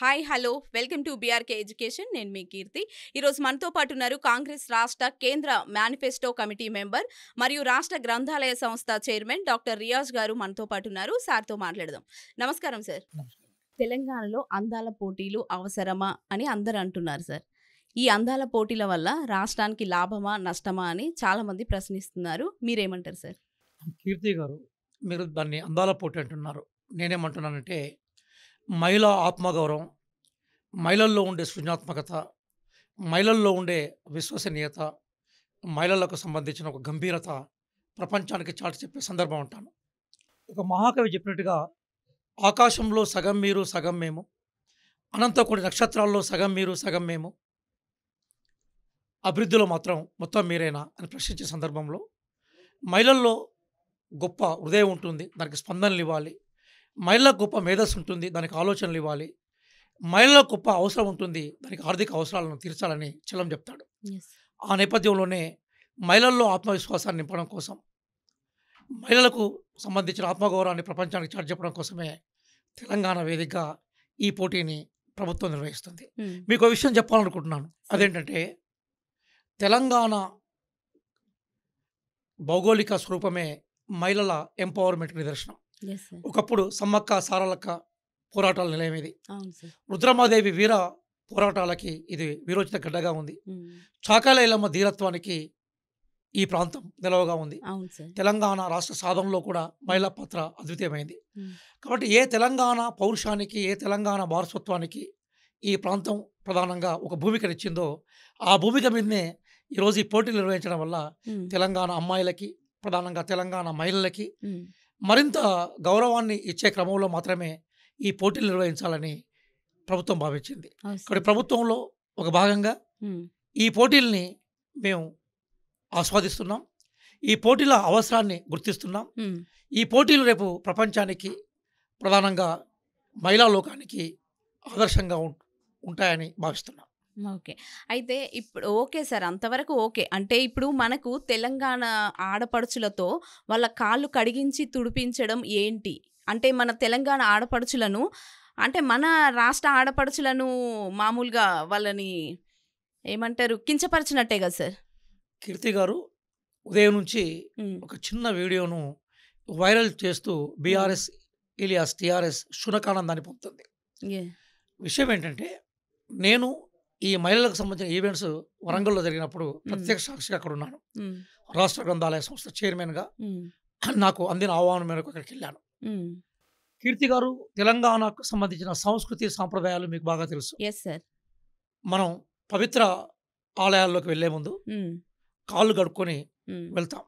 Hi hello welcome to BRK education. నేను మీ కీర్తి. ఈరోజు మనతో పాటు ఉన్నారు కాంగ్రెస్ రాష్ట్ర కేంద్ర మేనిఫెస్టో కమిటీ మెంబర్ మరియు రాష్ట్ర గ్రంథాలయ సంస్థ చైర్మన్ డాక్టర్ రియాజ్ గారు మనతో పాటు ఉన్నారు. సార్తో మాట్లాడదాం. నమస్కారం సార్. తెలంగాణలో అందాల పోటీలు అవసరమా అని అందరు అంటున్నారు సార్. ఈ అందాల పోటీల వల్ల రాష్ట్రానికి లాభమా నష్టమా అని చాలా మంది ప్రశ్నిస్తున్నారు. మీరేమంటారు సార్? కీర్తి గారు, మీరు దాన్ని అందాల పోటీ అంటున్నారు. నేనేమంటున్నానంటే మహిళా ఆత్మగౌరవం, మహిళల్లో ఉండే సృజనాత్మకత, మహిళల్లో ఉండే విశ్వసనీయత, మహిళలకు సంబంధించిన ఒక గంభీరత ప్రపంచానికి చాటి చెప్పే సందర్భం అంటాను. ఒక మహాకవి చెప్పినట్టుగా ఆకాశంలో సగం మీరు సగం మేము, అనంత కోటి నక్షత్రాల్లో సగం మీరు సగం మేము, అభివృద్ధిలో మాత్రం మొత్తం మీరేనా అని ప్రశ్నించే సందర్భంలో మహిళల్లో గొప్ప హృదయం ఉంటుంది, దానికి స్పందనలు ఇవ్వాలి. మహిళలకు గొప్ప మేధస్సు ఉంటుంది, దానికి ఆలోచనలు ఇవ్వాలి. మహిళలకు గొప్ప అవసరం ఉంటుంది, దానికి ఆర్థిక అవసరాలను తీర్చాలని చలం చెప్తాడు. ఆ నేపథ్యంలోనే మహిళల్లో ఆత్మవిశ్వాసాన్ని నింపడం కోసం, మహిళలకు సంబంధించిన ఆత్మగౌరవాన్ని ప్రపంచానికి చాటి చెప్పడం కోసమే తెలంగాణ వేదికగా ఈ పోటీని ప్రభుత్వం నిర్వహిస్తుంది. మీకు ఒక విషయం చెప్పాలనుకుంటున్నాను. అదేంటంటే తెలంగాణ భౌగోళిక స్వరూపమే మహిళల ఎంపవర్మెంట్ నిదర్శనం. ఒకప్పుడు సమ్మక్క సారలక్క పోరాటాల నిలయం ఇది. రుద్రమాదేవి వీర పోరాటాలకి ఇది వీరోచిత గడ్డగా ఉంది. చాకలైలమ్మ ధీరత్వానికి ఈ ప్రాంతం నిలవగా ఉంది. తెలంగాణ రాష్ట్ర సాధనలో కూడా మహిళా పాత్ర అద్వితీయమైంది. కాబట్టి ఏ తెలంగాణ పౌరుషానికి, ఏ తెలంగాణ వారసత్వానికి ఈ ప్రాంతం ప్రధానంగా ఒక భూమికనిచ్చిందో ఆ భూమిక మీదనే ఈరోజు ఈ పోటీలు నిర్వహించడం వల్ల తెలంగాణ అమ్మాయిలకి, ప్రధానంగా తెలంగాణ మహిళలకి మరింత గౌరవాన్ని ఇచ్చే క్రమంలో మాత్రమే ఈ పోటీలు నిర్వహించాలని ప్రభుత్వం భావించింది. కాబట్టి ప్రభుత్వంలో ఒక భాగంగా ఈ పోటీల్ని మేము ఆస్వాదిస్తున్నాం. ఈ పోటీల అవసరాన్ని గుర్తిస్తున్నాం. ఈ పోటీలు రేపు ప్రపంచానికి, ప్రధానంగా మహిళా లోకానికి ఆదర్శంగా ఉంటాయని భావిస్తున్నాం. ఓకే. అయితే ఇప్పుడు ఓకే సార్, అంతవరకు ఓకే. అంటే ఇప్పుడు మనకు తెలంగాణ ఆడపడుచులతో వాళ్ళ కాళ్ళు కడిగించి తుడిపించడం ఏంటి అంటే, మన తెలంగాణ ఆడపడుచులను అంటే మన రాష్ట్ర ఆడపడుచులను మామూలుగా వాళ్ళని ఏమంటారు, కించపరిచినట్టే కదా సార్? కీర్తి గారు, ఉదయం నుంచి ఒక చిన్న వీడియోను వైరల్ చేస్తూ బీఆర్ఎస్ ఇలియాస్ టీఆర్ఎస్ శునకానందాన్ని పొందుతుంది. విషయం ఏంటంటే, నేను ఈ మహిళలకు సంబంధించిన ఈవెంట్స్ వరంగల్లో జరిగినప్పుడు ప్రత్యక్ష సాక్షిగా అక్కడ ఉన్నాను. రాష్ట్ర గ్రంథాలయ సంస్థ చైర్మన్గా నాకు అందిన ఆహ్వానం మేరకు అక్కడికి వెళ్ళాను. కీర్తి గారు, తెలంగాణకు సంబంధించిన సంస్కృతి సాంప్రదాయాలు మీకు బాగా తెలుసు. మనం పవిత్ర ఆలయాల్లోకి వెళ్లే ముందు కాళ్ళు కడుక్కొని వెళ్తాం.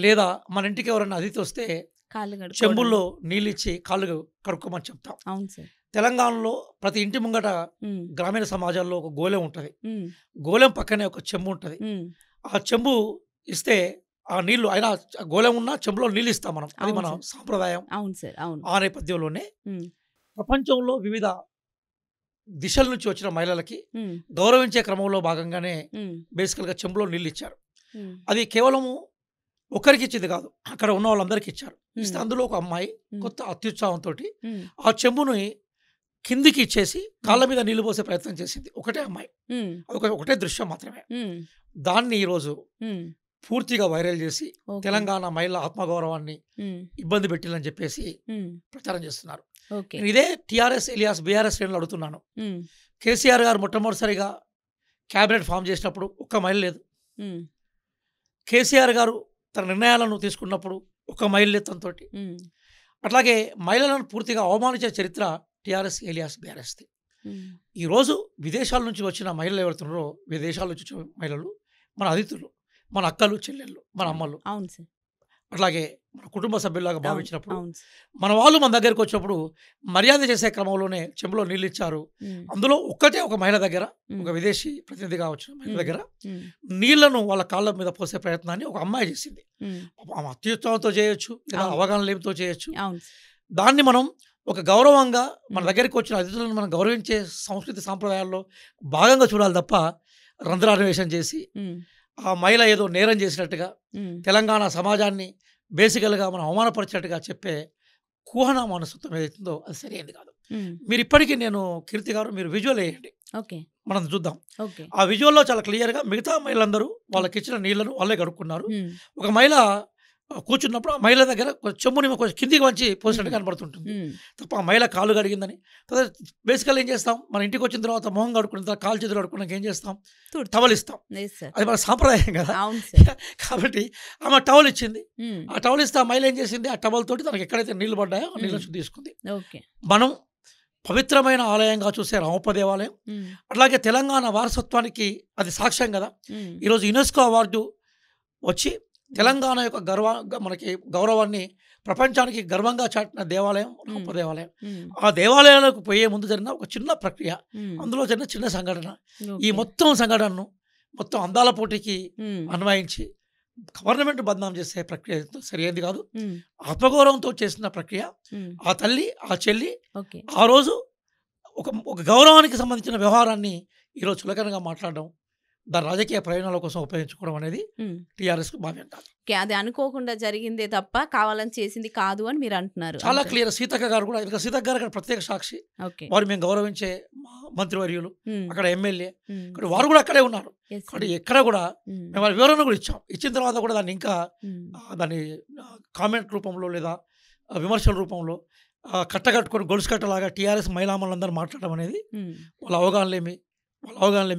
లేదా మన ఇంటికి ఎవరైనా అతిథి వస్తే చెంబుల్లో నీళ్ళు ఇచ్చి కాళ్ళు కడుక్కోమని చెప్తాం. తెలంగాణలో ప్రతి ఇంటి ముంగట గ్రామీణ సమాజాల్లో ఒక గోలెం ఉంటుంది. గోలెం పక్కనే ఒక చెంబు ఉంటుంది. ఆ చెంబు ఇస్తే ఆ నీళ్లు అయినా గోలెం ఉన్నా చెంబులో నీళ్ళు ఇస్తాం మనం. అది మన సాంప్రదాయం. ఆ నేపథ్యంలోనే ప్రపంచంలో వివిధ దిశల నుంచి వచ్చిన మహిళలకి గౌరవించే క్రమంలో భాగంగానే బేసికల్గా చెంబులో నీళ్ళు ఇచ్చారు. అది కేవలము ఒకరికి ఇచ్చింది కాదు, అక్కడ ఉన్న వాళ్ళందరికీ ఇచ్చారు. ఇస్తే అందులో ఒక అమ్మాయి కొత్త అత్యుత్సాహంతో ఆ చెంబుని కిందికి ఇచ్చేసి కాళ్ళ మీద నీళ్లు పోసే ప్రయత్నం చేసింది. ఒకటే అమ్మాయి, ఒకటే దృశ్యం మాత్రమే. దాన్ని ఈరోజు పూర్తిగా వైరల్ చేసి తెలంగాణ మహిళల ఆత్మగౌరవాన్ని ఇబ్బంది పెట్టిలని చెప్పేసి ప్రచారం చేస్తున్నారు. ఇదే టీఆర్ఎస్ ఇలియాస్ బీఆర్ఎస్ శ్రేణులు అడుగుతున్నాను. కేసీఆర్ గారు మొట్టమొదటిసారిగా క్యాబినెట్ ఫామ్ చేసినప్పుడు ఒక్క మహిళ లేదు. కేసీఆర్ గారు తన నిర్ణయాలను తీసుకున్నప్పుడు ఒక మహిళ లేదు తనతోటి. అట్లాగే మహిళలను పూర్తిగా అవమానించే చరిత్ర టీఆర్ఎస్ ఇలియాస్ బీఆర్ఎస్ది. ఈరోజు విదేశాల నుంచి వచ్చిన మహిళలు ఎవరుతున్నారో, విదేశాల నుంచి వచ్చిన మహిళలు మన అతిథులు, మన అక్కలు, చెల్లెళ్ళు, మన అమ్మలు, అట్లాగే మన కుటుంబ సభ్యులాగా భావించినప్పుడు మన వాళ్ళు మన దగ్గరికి వచ్చినప్పుడు మర్యాద చేసే క్రమంలోనే చెంబులో నీళ్ళు ఇచ్చారు. అందులో ఒక్కటే ఒక మహిళ దగ్గర, ఒక విదేశీ ప్రతినిధిగా వచ్చిన మహిళ దగ్గర నీళ్లను వాళ్ళ కాళ్ళ మీద పోసే ప్రయత్నాన్ని ఒక అమ్మాయి చేసింది. ఆమె అత్యుత్సాహంతో చేయొచ్చు, లేదా అవగాహన లేమితో చేయొచ్చు. దాన్ని మనం ఒక గౌరవంగా మన దగ్గరికి వచ్చిన అతిథులను మనం గౌరవించే సంస్కృతి సాంప్రదాయాల్లో భాగంగా చూడాలి తప్ప రంధ్రాన్వేషణ చేసి ఆ మహిళ ఏదో నేరం చేసినట్టుగా, తెలంగాణ సమాజాన్ని బేసికల్గా మనం అవమానపరిచినట్టుగా చెప్పే కుహన మనస్తత్వం ఏదైతుందో అది సరైనది కాదు. హ్మ్. మీరు ఇప్పటికీ నేను కీర్తి గారు మీరు విజువల్ వేయండి, ఓకే. మనం చూద్దాం. ఓకే. ఆ విజువల్‌లో చాలా క్లియర్‌గా మిగతా మహిళలందరూ వాళ్ళకిచ్చిన నీళ్లను వాళ్ళే కడుక్కున్నారు. హ్మ్. ఒక మహిళ కూర్చున్నప్పుడు ఆ మహిళ దగ్గర చెంబుని కొంచెం కిందికి వంచి పోసినట్టు కనబడుతుంటుంది. హ్మ్. తప్ప ఆ మహిళ కాళ్ళు కడిగిందని. తర్వాత బేసికల్‌గా ఏం చేస్తాం, మన ఇంటికి వచ్చిన తర్వాత మొహం కడుక్కున్న తర్వాత కాళ్ళు చేతులు కడుక్కున్నాక ఏం చేస్తాం, తుడుచు. టవలిస్తాం. Yes sir. అది మన సాంప్రదాయం కదా. అవును సార్. కాబట్టి ఆమె టవల్ ఇచ్చింది. హ్మ్. ఆ టవల్ ఇస్తే ఆ మహిళ ఏం చేసింది, ఆ టవల్ తోటి తనకి ఎక్కడైతే నీళ్లు పడ్డాయో ఆ నీళ్ళని తీసుకుంది. ఓకే. మనం పవిత్రమైన ఆలయంగా చూసే రామప్ప దేవాలయం, హ్మ్. అట్లాగే తెలంగాణ వారసత్వానికి అది సాక్ష్యం కదా. హ్మ్. ఈరోజు యునెస్కో అవార్డు వచ్చి తెలంగాణ యొక్క మనకి గౌరవాన్ని ప్రపంచానికి గర్వంగా చాటిన దేవాలయం రామప్ప దేవాలయం. హ్మ్. ఆ దేవాలయాలకు పోయే ముందు జరిగిన ఒక చిన్న ప్రక్రియ, హ్మ్. అందులో జరిగిన చిన్న సంఘటన, ఈ ఓకే. మొత్తం సంఘటనను మొత్తం అందాల పోటీకి హ్మ్. అన్వయించి గవర్నమెంట్ బదనాం చేసే ప్రక్రియ సరైనది కాదు. హ్మ్. ఆత్మగౌరవంతో చేసిన ప్రక్రియ. హ్మ్. ఆ తల్లి, ఆ చెల్లి ఓకే. ఆ రోజు ఒక ఒక గౌరవానికి సంబంధించిన వ్యవహారాన్ని ఈరోజు చులకనగా మాట్లాడడం, దాని రాజకీయ ప్రయోజనాల కోసం ఉపయోగించుకోవడం అనేది హ్మ్. టీఆర్ఎస్‌కు భావ్యం కాదు. ఓకే. అది అనుకోకుండా జరిగిందే తప్ప కావాలని చేసింది కాదు అని మీరు అంటున్నారు. చాలా అంతే. క్లియర్. సీతక్క గారు కూడా, ఇంకా సీతక్క గారు అక్కడ ప్రత్యేక సాక్షి. ఓకే. వారు మేము గౌరవించే మంత్రివర్యులు, హ్మ్. అక్కడ ఎమ్మెల్యే, హ్మ్. ఇక్కడ వారు కూడా అక్కడే ఉన్నారు. Yes sir. కాబట్టి ఎక్కడ కూడా హ్మ్. మేము వాళ్ళ వివరణ కూడా ఇచ్చాం. ఇచ్చిన తర్వాత కూడా దాన్ని ఇంకా హ్మ్. దాన్ని కామెంట్ రూపంలో లేదా విమర్శల రూపంలో కట్టకట్టుకొని గొలుసు కట్టలాగా టీఆర్ఎస్ మహిళామణులందరూ మాట్లాడడం అనేది హ్మ్. వాళ్ళ అవగాహనలేమికి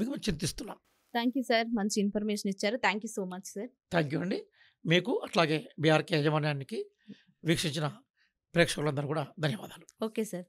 మేము చింతిస్తున్నాం. Thank you sir. మంచి ఇన్ఫర్మేషన్ ఇచ్చారు. Thank you so much sir. Thank you అండి. మీకు అట్లాగే బీఆర్కే యాజమాన్యానికి వీక్షించిన ప్రేక్షకులందరూ కూడా ధన్యవాదాలు. Okay sir.